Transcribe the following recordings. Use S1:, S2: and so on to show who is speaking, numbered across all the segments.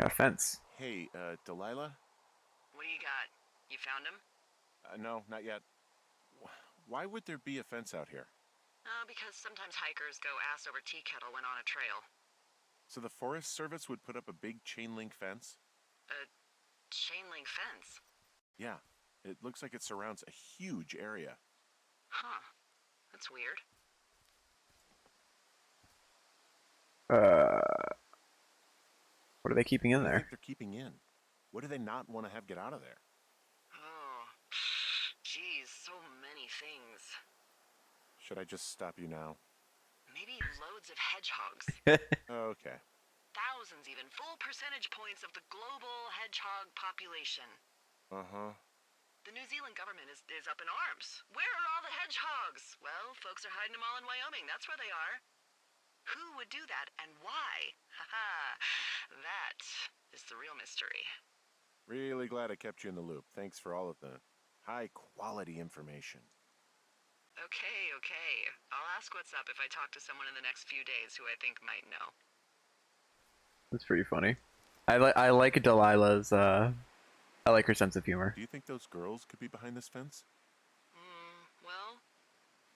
S1: Got a fence.
S2: Hey, Delilah?
S3: What do you got? You found him?
S2: No, not yet. Why would there be a fence out here?
S3: Because sometimes hikers go ass over tea kettle when on a trail.
S2: So the Forest Service would put up a big chain link fence?
S3: A chain link fence?
S2: Yeah, it looks like it surrounds a huge area.
S3: Huh. That's weird.
S1: What are they keeping in
S2: What do you
S1: there?
S2: think they're keeping in? What do they not want to have get out of there?
S3: Oh. Geez, so many things.
S2: Should I just stop you now?
S3: Maybe loads of hedgehogs.
S2: Okay.
S3: Thousands even. Full percentage points of the global hedgehog population.
S2: Uh-huh.
S3: The New Zealand government is up in arms. Where are all the hedgehogs? Well, folks are hiding them all in Wyoming. That's where they are. Who would do that and why? Haha. That is the real mystery.
S2: Really glad I kept you in the loop. Thanks for all of the high-quality information.
S3: Okay. I'll ask what's up if I talk to someone in the next few days who I think might know.
S1: That's pretty funny. I like Delilah's. I like her sense of humor.
S2: Do you think those girls could be behind this fence?
S3: Well,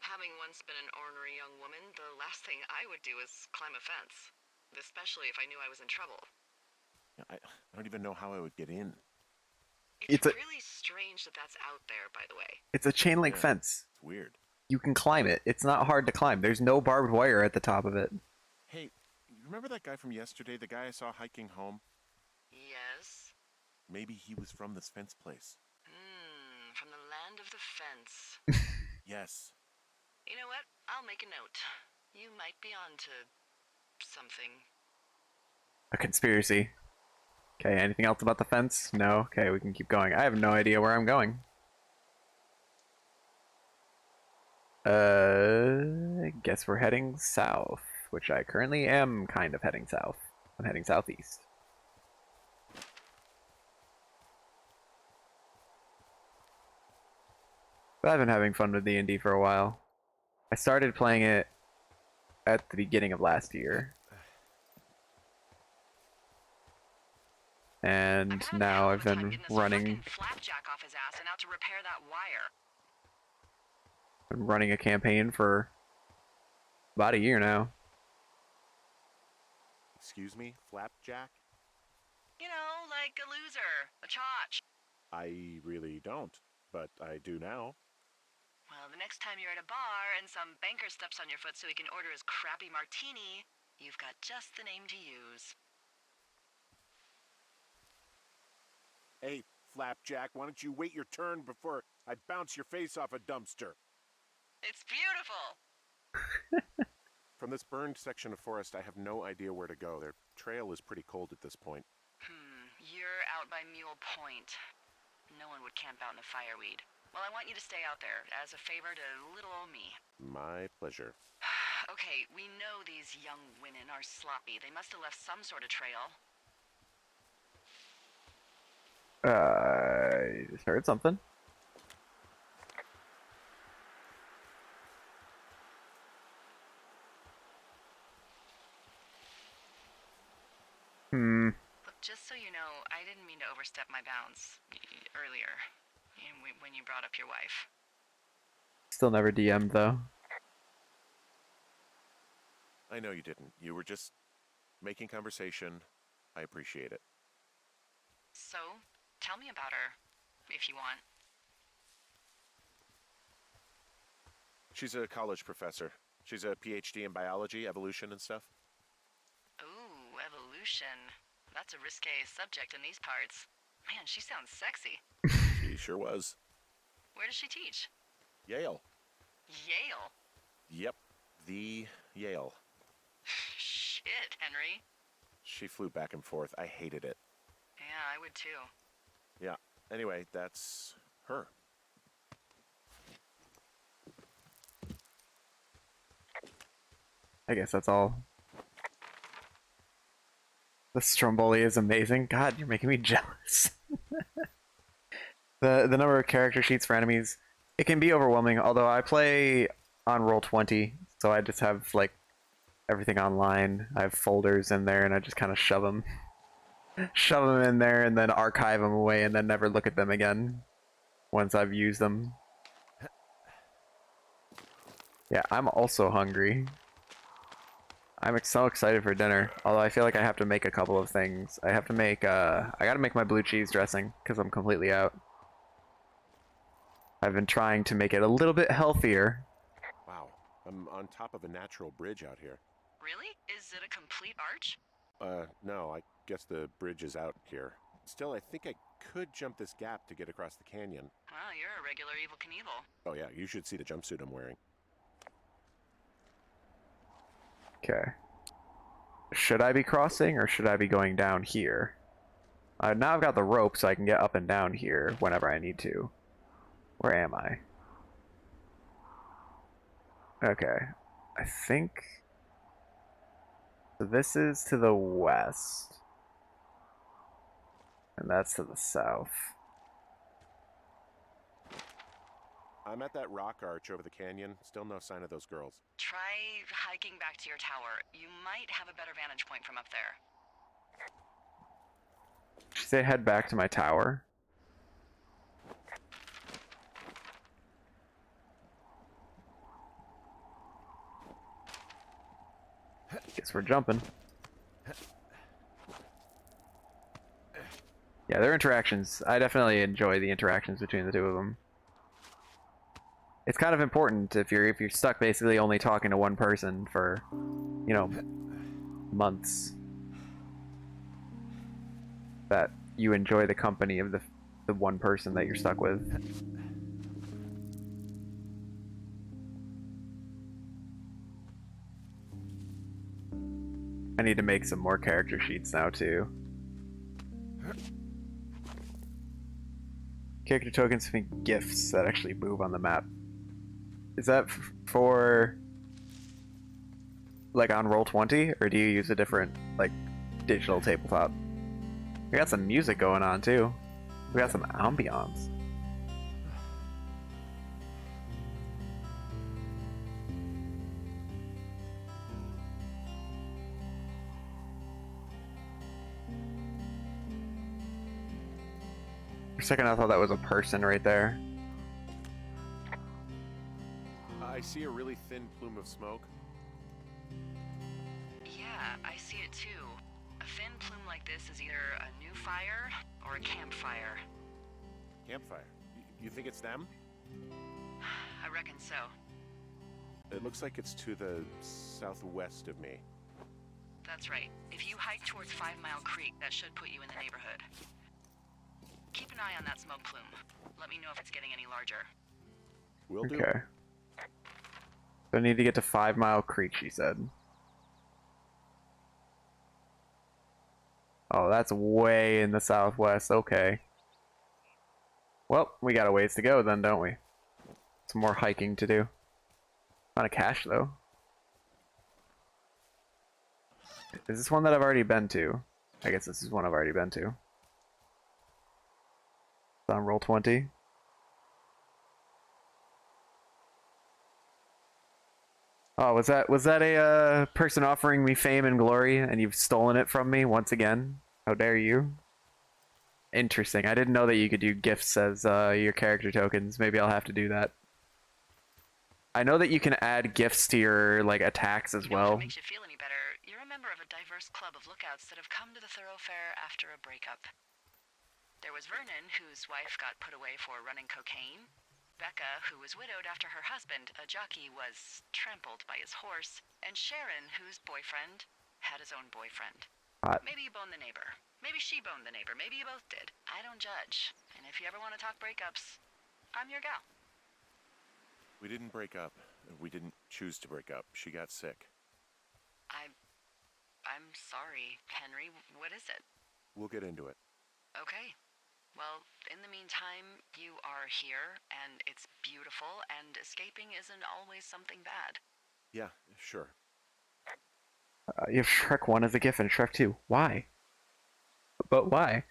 S3: having once been an ornery young woman, the last thing I would do is climb a fence. Especially if I knew I was in trouble.
S2: Yeah, I don't even know how I would get in.
S3: It's really strange that that's out there, by the way.
S1: It's a chain link
S2: Yeah,
S1: fence.
S2: It's weird.
S1: You can climb it. It's not hard to climb. There's no barbed wire at the top of it.
S2: Hey, you remember that guy from yesterday, the guy I saw hiking home?
S3: Yes?
S2: Maybe he was from this fence place.
S3: From the land of the fence.
S2: Yes.
S3: You know what? I'll make a note. You might be onto something.
S1: A conspiracy. Okay, anything else about the fence? No? Okay, we can keep going. I have no idea where I'm going. I guess we're heading south, which I currently am kind of heading south. I'm heading southeast. But I've been having fun with D&D for a while. I started playing it at the beginning of last year. And now I've been running
S3: Flapjack off his ass and out to repair that wire.
S1: been running a campaign for about a year now.
S2: Excuse me, Flapjack?
S3: You know, like a loser, a chotch.
S2: I really don't, but I do now.
S3: Well, the next time you're at a bar and some banker steps on your foot so he can order his crappy martini, you've got just the name to use.
S2: Hey, Flapjack, why don't you wait your turn before I bounce your face off a dumpster?
S3: It's beautiful.
S2: From this burned section of forest, I have no idea where to go. Their trail is pretty cold at this point.
S3: You're out by Mule Point. No one would camp out in the fireweed. Well, I want you to stay out there as a favor to little old me.
S2: My pleasure.
S3: Okay, we know these young women are sloppy. They must have left some sort of trail.
S1: I just heard something.
S3: Look, just so you know, I didn't mean to overstep my bounds earlier when you brought up your wife.
S1: Still never DM'd though.
S2: I know you didn't. You were just making conversation. I appreciate it.
S3: So, tell me about her, if you want.
S2: She's a college professor. She's a PhD in biology, evolution, and stuff.
S3: Ooh, evolution. That's a risque subject in these parts. Man, she sounds sexy.
S2: She sure was.
S3: Where does she teach?
S2: Yale.
S3: Yale?
S2: Yep, the Yale.
S3: Shit, Henry.
S2: She flew back and forth. I hated it.
S3: Yeah, I would too.
S2: Yeah, anyway, that's her.
S1: I guess that's all. The Stromboli is amazing. God, you're making me jealous. The number of character sheets for enemies, it can be overwhelming, although I play on Roll20, so I just have like everything online. I have folders in there and I just kind of shove them. shove them in there and then archive them away and then never look at them again once I've used them. Yeah, I'm also hungry. I'm so excited for dinner. Although I feel like I have to make a couple of things. I have to make, I gotta make my blue cheese dressing because I'm completely out. I've been trying to make it a little bit healthier.
S2: Wow, I'm on top of a natural bridge out here.
S3: Really? Is it a complete arch?
S2: No, I guess the bridge is out here. Still, I think I could jump this gap to get across the canyon.
S3: Well, you're a regular Evil Knievel.
S2: Oh yeah, you should see the jumpsuit I'm wearing.
S1: Okay. Should I be crossing or should I be going down here? Now I've got the rope so I can get up and down here whenever I need to. Where am I? Okay. I think... So this is to the west. And that's to the south.
S2: I'm at that rock arch over the canyon. Still no sign of those girls.
S3: Try hiking back to your tower. You might have a better vantage point from up there.
S1: Did you say head back to my tower? Guess we're jumping. Yeah, their interactions. I definitely enjoy the interactions between the two of them. It's kind of important if you're stuck basically only talking to one person for, you know, months, that you enjoy the company of the one person that you're stuck with. I need to make some more character sheets now too. Character tokens and gifts that actually move on the map. Is that for like on Roll20, or do you use a different like digital tabletop? We got some music going on too. We got some ambiance. For a second I thought that was a person right there.
S2: I see a really thin plume of smoke.
S3: Yeah, I see it too. A thin plume like this is either a new fire or a campfire.
S2: Campfire. You think it's them?
S3: I reckon so.
S2: It looks like it's to the southwest of me.
S3: That's right. If you hike towards 5 Mile Creek, that should put you in the neighborhood. Keep an eye on that smoke plume. Let me know if it's getting any larger.
S2: Will do.
S1: Okay. So I need to get to 5 Mile Creek, she said. Oh, that's way in the southwest. Okay. Well, we got a ways to go then, don't we? Some more hiking to do. Not a cache, though. Is this one that I've already been to? I guess this is one I've already been to. It's on Roll20. Oh, was that a person offering me fame and glory, and you've stolen it from me once again? How dare you? Interesting. I didn't know that you could do gifts as your character tokens. Maybe I'll have to do that. I know that you can add gifts to your like attacks as
S3: You know,
S1: well.
S3: if it makes you feel any better, you're a member of a diverse club of lookouts that have come to the thoroughfare after a breakup. There was Vernon, whose wife got put away for running cocaine. Becca, who was widowed after her husband, a jockey, was trampled by his horse. And Sharon, whose boyfriend had his own boyfriend.
S1: Hot.
S3: Maybe you boned the neighbor. Maybe she boned the neighbor. Maybe you both did. I don't judge. And if you ever want to talk breakups, I'm your gal.
S2: We didn't break up. We didn't choose to break up. She got sick.
S3: I'm sorry, Henry. What is it?
S2: We'll get into it.
S3: Okay. Well, in the meantime, you are here, and it's beautiful, and escaping isn't always something bad.
S2: Yeah, sure.
S1: You have Shrek 1 as a gift and Shrek 2. Why? But why?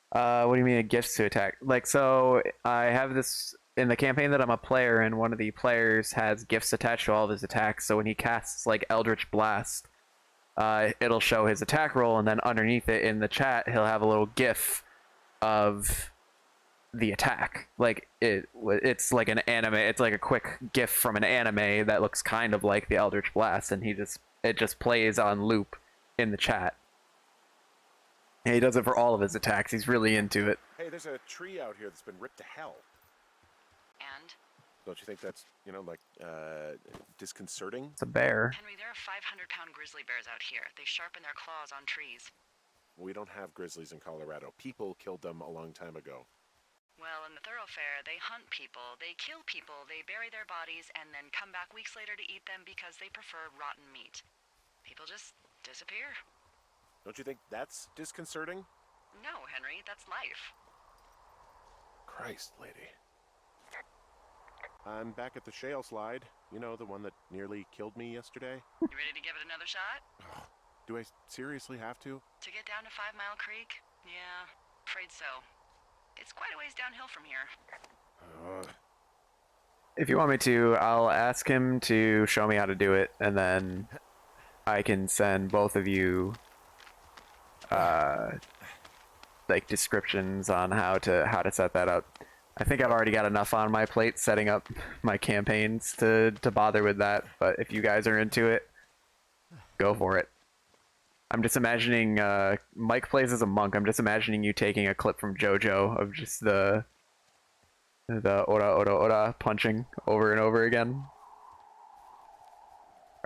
S1: What do you mean gifts to attack? Like, so I have this in the campaign that I'm a player in. One of the players has gifts attached to all of his attacks. So when he casts like Eldritch Blast, it'll show his attack roll, and then underneath it in the chat, he'll have a little GIF of the attack. Like it's like an anime. It's like a quick GIF from an anime that looks kind of like the Eldritch Blast, and it just plays on loop in the chat. And he does it for all of his attacks. He's really into it.
S2: Hey, there's a tree out here that's been ripped to hell.
S3: And?
S2: Don't you think that's, disconcerting?
S1: It's a bear.
S3: Henry, there are 500-pound grizzly bears out here. They sharpen their claws on trees.
S2: We don't have grizzlies in Colorado. People killed them a long time ago.
S3: Well, in the thoroughfare, they hunt people, they kill people, they bury their bodies, and then come back weeks later to eat them because they prefer rotten meat. People just disappear.
S2: Don't you think that's disconcerting?
S3: No, Henry, that's life.
S2: Christ, lady. I'm back at the shale slide. You know, the one that nearly killed me yesterday.
S3: You ready to give it another shot?
S2: Do I seriously have to?
S3: To get down to 5 Mile Creek? Yeah, afraid so. It's quite a ways downhill from here.
S1: If you want me to, I'll ask him to show me how to do it, and then I can send both of you like descriptions on how to set that up. I think I've already got enough on my plate setting up my campaigns to bother with that, but if you guys are into it, go for it. I'm just imagining Mike plays as a monk. I'm just imagining you taking a clip from JoJo of just the ora punching over and over again.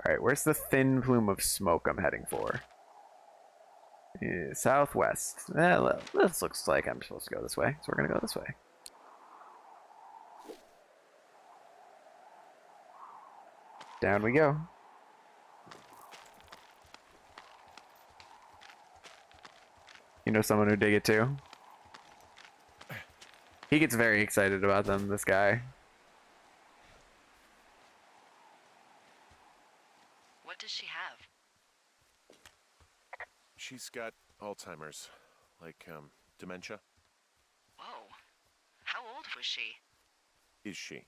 S1: Alright, where's the thin plume of smoke I'm heading for? Southwest. This looks like I'm supposed to go this way, so we're gonna go this way. Down we go. You know someone who dig it too? He gets very excited about them, this guy.
S3: What does she have?
S2: She's got Alzheimer's. Like, dementia.
S3: Whoa. How old was she?
S2: Is she?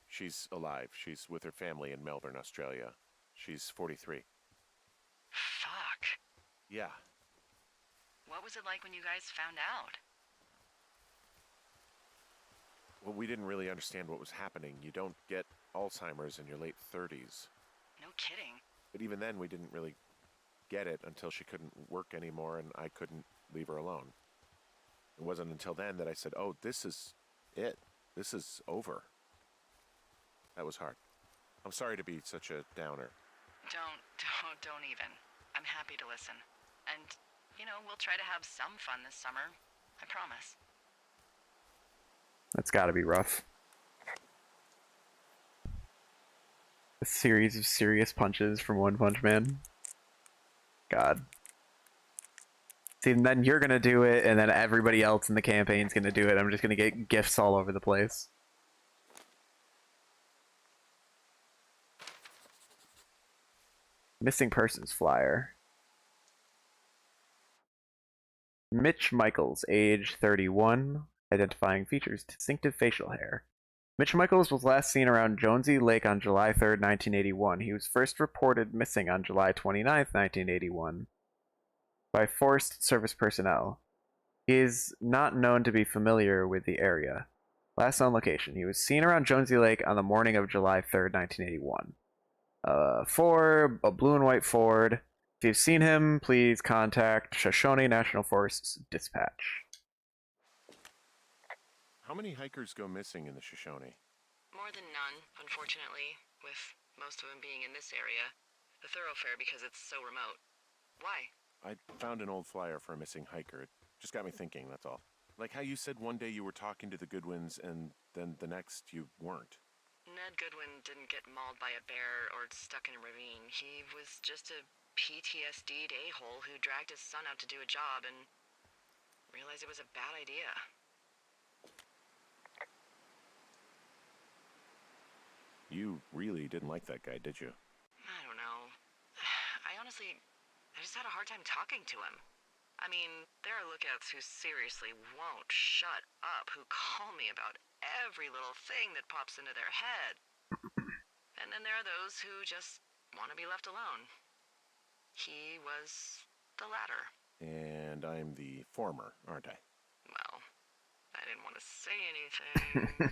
S2: She's alive. She's with her family in Melbourne, Australia. She's 43.
S3: Fuck.
S2: Yeah.
S3: What was it like when you guys found out?
S2: Well, we didn't really understand what was happening. You don't get Alzheimer's in your late 30s.
S3: No kidding.
S2: But even then, we didn't really get it until she couldn't work anymore and I couldn't leave her alone. It wasn't until then that I said, oh, this is it. This is over. That was hard. I'm sorry to be such a downer.
S3: Don't even. I'm happy to listen. And, we'll try to have some fun this summer. I promise.
S1: That's gotta be rough. A series of serious punches from One Punch Man. God. See, and then you're gonna do it, and then everybody else in the campaign's gonna do it. I'm just gonna get gifts all over the place. Missing persons flyer. Mitch Michaels, age 31. Identifying features: distinctive facial hair. Mitch Michaels was last seen around Jonesy Lake on July 3rd, 1981. He was first reported missing on July 29th, 1981 by Forest Service personnel. He is not known to be familiar with the area. Last known location: he was seen around Jonesy Lake on the morning of July 3rd, 1981. Ford, a blue and white Ford. If you've seen him, please contact Shoshone National Forest Dispatch.
S2: How many hikers go missing in the Shoshone?
S3: More than none, unfortunately, with most of them being in this area. The thoroughfare because it's so remote. Why?
S2: I found an old flyer for a missing hiker. It just got me thinking, that's all. Like how you said one day you were talking to the Goodwins and then the next you weren't.
S3: Ned Goodwin didn't get mauled by a bear or stuck in a ravine. He was just a PTSD'd a-hole who dragged his son out to do a job and realized it was a bad idea.
S2: You really didn't like that guy, did you?
S3: I don't know. I just had a hard time talking to him. I mean, there are lookouts who seriously won't shut up, who call me about every little thing that pops into their head. And then there are those who just want to be left alone. He was the latter.
S2: And I'm the former, aren't I?
S3: Well, I didn't want to say anything.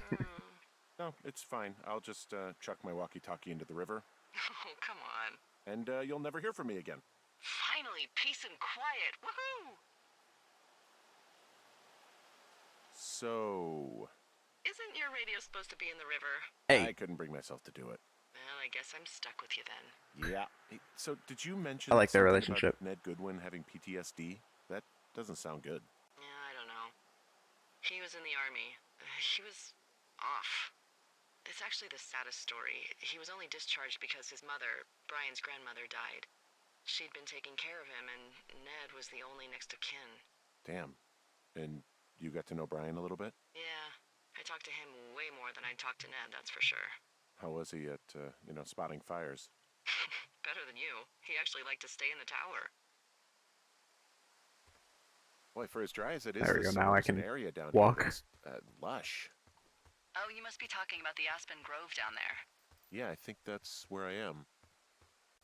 S2: No, it's fine. I'll just chuck my walkie-talkie into the river,
S3: Oh, come on.
S2: and you'll never hear from me again.
S3: Finally, peace and quiet. Woohoo!
S2: So...
S3: Isn't your radio supposed to be in the river?
S1: Hey,
S2: I couldn't bring myself to do it.
S3: Well, I guess I'm stuck with you then.
S2: Yeah. Hey, so did you mention
S1: I like their
S2: something
S1: relationship.
S2: about Ned Goodwin having PTSD? That doesn't sound good.
S3: Yeah, I don't know. He was in the army. He was off. It's actually the saddest story. He was only discharged because his mother, Brian's grandmother, died. She'd been taking care of him, and Ned was the only next of kin.
S2: Damn. And you got to know Brian a little bit?
S3: Yeah, I talked to him way more than I'd talked to Ned, that's for sure.
S2: How was he at, spotting fires?
S3: Better than you. He actually liked to stay in the tower.
S2: Boy, for as dry as it is,
S1: There we
S2: this
S1: go, now I
S2: summer, there's an
S1: can
S2: area down
S1: walk.
S2: here that's lush.
S3: Oh, you must be talking about the Aspen Grove down there.
S2: Yeah, I think that's where I am.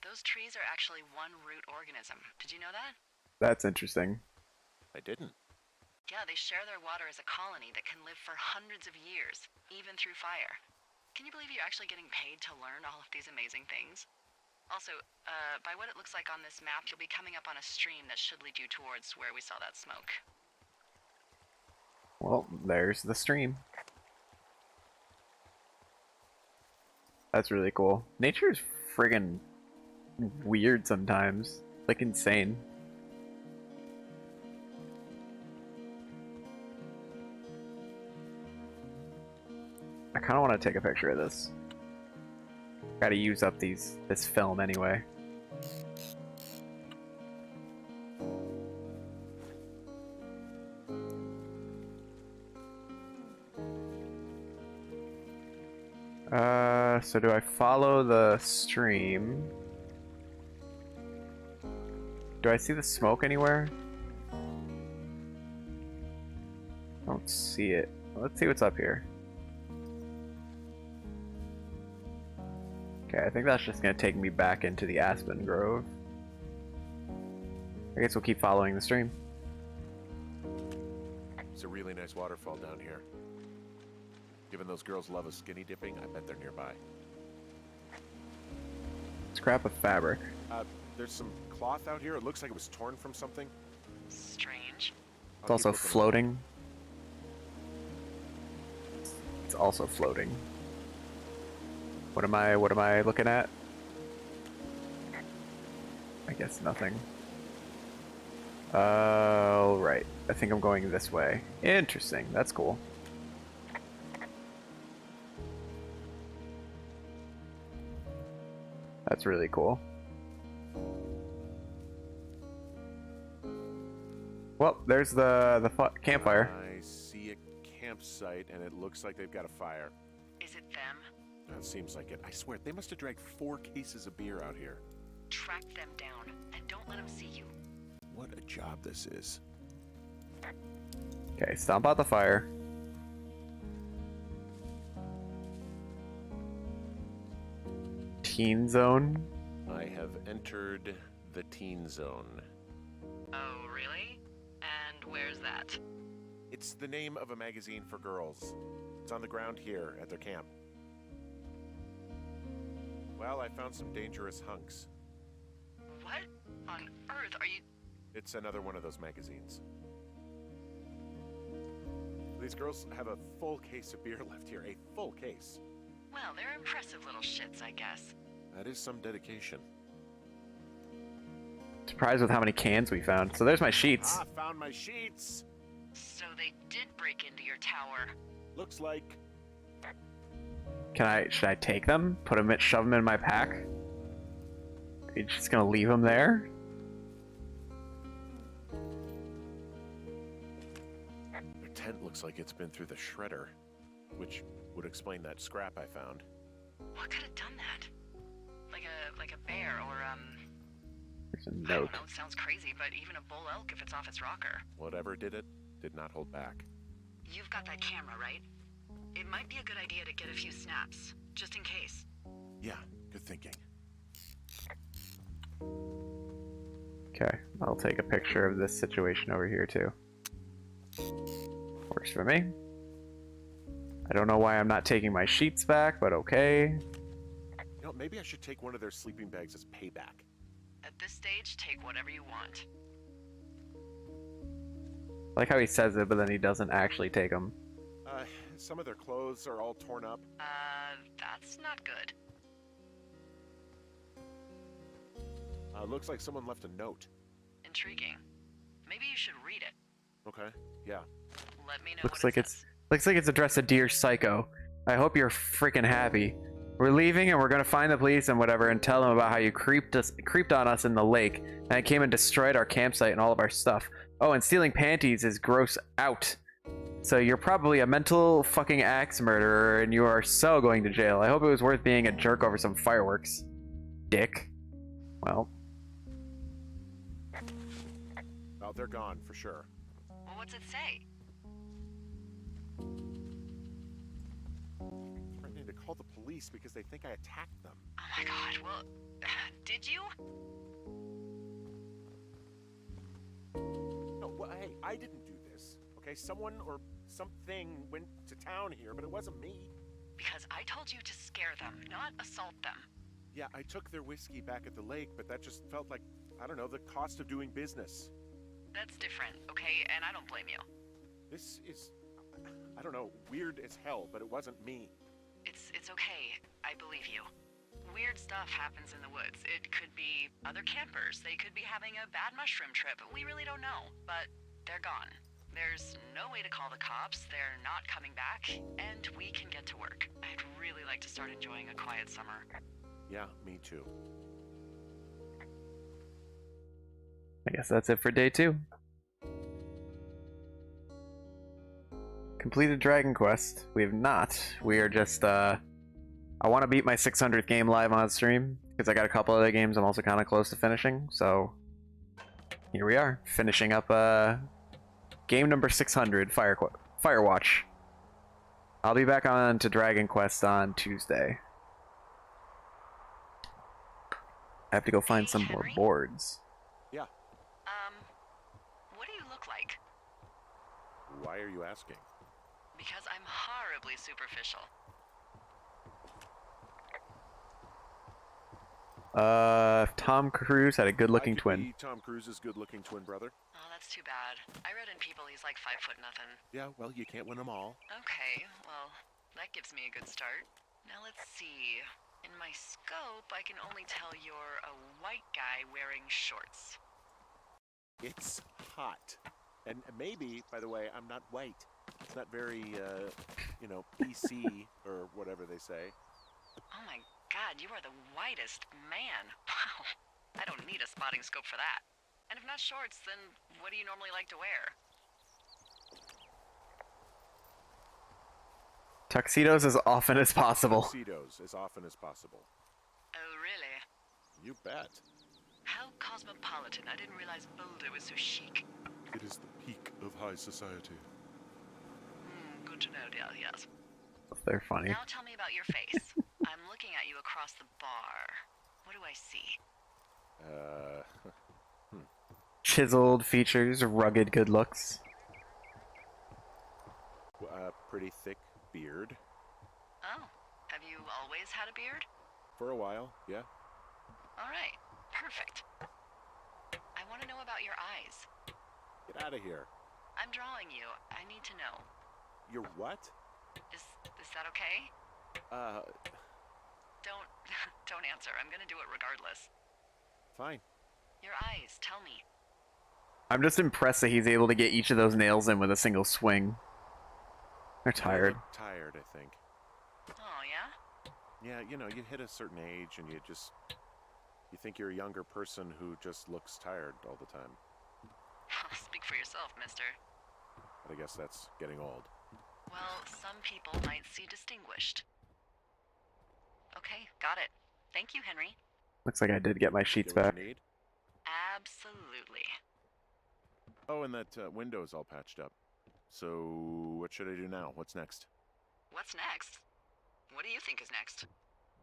S3: Those trees are actually one root organism. Did you know that?
S1: That's interesting.
S2: I didn't.
S3: Yeah, they share their water as a colony that can live for hundreds of years, even through fire. Can you believe you're actually getting paid to learn all of these amazing things? Also, by what it looks like on this map, you'll be coming up on a stream that should lead you towards where we saw that smoke.
S1: Well, there's the stream. That's really cool. Nature is friggin' weird sometimes. Like, insane. I kind of want to take a picture of this. Gotta use up this film anyway. So do I follow the stream? Do I see the smoke anywhere? I don't see it. Let's see what's up here. Okay, I think that's just gonna take me back into the Aspen Grove. I guess we'll keep following the stream.
S2: It's a really nice waterfall down here. Given those girls love a skinny dipping, I bet they're nearby.
S1: Scrap of fabric.
S2: There's some cloth out here. It looks like it was torn from something.
S3: Strange.
S1: It's also floating. It's also floating. What am I looking at? I guess nothing. Oh, right. I think I'm going this way. Interesting. That's cool. That's really cool. Well, there's the campfire.
S2: I see a campsite, and it looks like they've got a fire.
S3: Is it them?
S2: That seems like it. I swear, they must have dragged 4 cases of beer out here.
S3: Track them down, and don't let them see you.
S2: What a job this is.
S1: Okay, stomp out the fire. Teen zone.
S2: I have entered the teen zone.
S3: Oh, really? And where's that?
S2: It's the name of a magazine for girls. It's on the ground here at their camp. Well, I found some dangerous hunks.
S3: What on earth are you...
S2: It's another one of those magazines. These girls have a full case of beer left here. A full case.
S3: Well, they're impressive little shits, I guess.
S2: That is some dedication.
S1: Surprised with how many cans we found. So there's my sheets.
S2: Ah, found my sheets!
S3: So they did break into your tower.
S2: Looks like...
S1: Should I take them? Shove them in my pack? Are you just gonna leave them there?
S2: Their tent looks like it's been through the shredder, which would explain that scrap I found.
S3: What could have done that? Like a bear or,
S1: There's a
S3: I
S1: note.
S3: don't know, it sounds crazy, but even a bull elk if it's off its rocker.
S2: Whatever did it, did not hold back.
S3: You've got that camera, right? It might be a good idea to get a few snaps, just in case.
S2: Yeah, good thinking.
S1: Okay, I'll take a picture of this situation over here too. Works for me. I don't know why I'm not taking my sheets back, but okay.
S2: You know, maybe I should take one of their sleeping bags as payback.
S3: At this stage, take whatever you want.
S1: I like how he says it, but then he doesn't actually take them.
S2: Some of their clothes are all torn up.
S3: That's not good.
S2: Looks like someone left a note.
S3: Intriguing. Maybe you should read it.
S2: Okay, yeah.
S3: Let me know
S1: Looks
S3: what
S1: like
S3: it says.
S1: looks like it's addressed to Dear Psycho. I hope you're freaking happy. We're leaving and we're gonna find the police and whatever and tell them about how you creeped on us in the lake and I came and destroyed our campsite and all of our stuff. Oh, and stealing panties is gross out. So you're probably a mental fucking axe murderer and you are so going to jail. I hope it was worth being a jerk over some fireworks. Dick. Well.
S2: Well, they're gone for sure.
S3: Well, what's it say?
S2: Threatening to call the police because they think I attacked them.
S3: Oh my god, well, did you?
S2: No, well, hey, I didn't do this. Okay, someone or something went to town here, but it wasn't me.
S3: Because I told you to scare them, not assault them.
S2: Yeah, I took their whiskey back at the lake, but that just felt like, I don't know, the cost of doing business.
S3: That's different, okay? And I don't blame you.
S2: This is, I don't know, weird as hell, but it wasn't me.
S3: It's okay. I believe you. Weird stuff happens in the woods. It could be other campers. They could be having a bad mushroom trip. We really don't know. But they're gone. There's no way to call the cops. They're not coming back. And we can get to work. I'd really like to start enjoying a quiet summer.
S2: Yeah, me too.
S1: I guess that's it for day 2. Completed Dragon Quest. We have not. We are just, I want to beat my 600th game live on stream, because I got a couple other games I'm also kind of close to finishing, so here we are, finishing up, game number 600, Firewatch. I'll be back on to Dragon Quest on Tuesday. I have to go find some more
S3: Henry?
S2: Yeah.
S1: boards.
S3: What do you look like?
S2: Why are you asking?
S3: Because I'm horribly superficial.
S1: Tom Cruise had a good-looking
S2: I could
S1: twin.
S2: be Tom Cruise's good-looking twin brother.
S3: Oh, that's too bad. I read in People he's like 5 foot nothing.
S2: Yeah, well, you can't win them all.
S3: Okay, well, that gives me a good start. Now let's see. In my scope, I can only tell you're a white guy wearing shorts.
S2: It's hot. And maybe, by the way, I'm not white. It's not very, you know, PC or whatever they say.
S3: Oh my god, you are the whitest man. Wow. I don't need a spotting scope for that. And if not shorts, then what do you normally like to wear?
S1: Tuxedos as often as possible.
S2: Tuxedos as often as possible.
S3: Oh, really?
S2: You bet.
S3: How cosmopolitan. I didn't realize Boulder was so chic.
S2: It is the peak of high society.
S3: Good to know, dear, yes.
S1: They're funny.
S3: Now tell me about your face. I'm looking at you across the bar. What do I see?
S1: Chiseled features, rugged good looks.
S2: Pretty thick beard.
S3: Oh, have you always had a beard?
S2: For a while, yeah.
S3: All right, perfect. I want to know about your eyes.
S2: Get out of here.
S3: I'm drawing you. I need to know.
S2: You're what?
S3: Is that okay? Don't don't answer. I'm gonna do it regardless.
S2: Fine.
S3: Your eyes, tell me.
S1: I'm just impressed that he's able to get each of those nails in with a single swing. They're tired.
S2: Look tired, I think.
S3: Oh, yeah?
S2: Yeah, you know, you hit a certain age and you think you're a younger person who just looks tired all the time.
S3: Speak for yourself, mister.
S2: But I guess that's getting old.
S3: Well, some people might see distinguished. Okay, got it. Thank you, Henry.
S1: Looks like I did get my sheets
S2: Get what
S1: back.
S2: you need?
S3: Absolutely.
S2: Oh, and that window's all patched up. So, what should I do now? What's next?
S3: What's next? What do you think is next?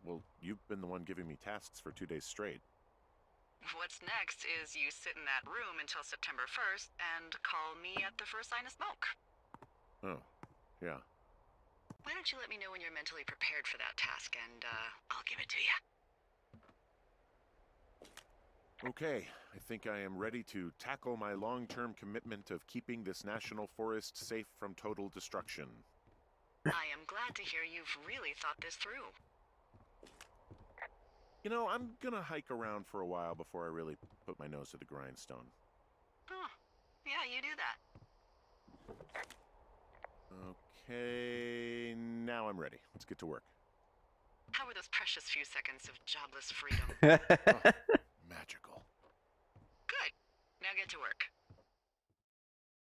S2: Well, you've been the one giving me tasks for 2 days straight.
S3: What's next is you sit in that room until September 1st and call me at the first sign of smoke.
S2: Oh, yeah.
S3: Why don't you let me know when you're mentally prepared for that task, and I'll give it to you.
S2: Okay, I think I am ready to tackle my long-term commitment of keeping this national forest safe from total destruction.
S3: I am glad to hear you've really thought this through.
S2: You know, I'm gonna hike around for a while before I really put my nose to the grindstone.
S3: Oh, yeah, you do that.
S2: Okay, now I'm ready. Let's get to work.
S3: How were those precious few seconds of jobless freedom?
S2: Oh, magical.
S3: Good. Now get to work.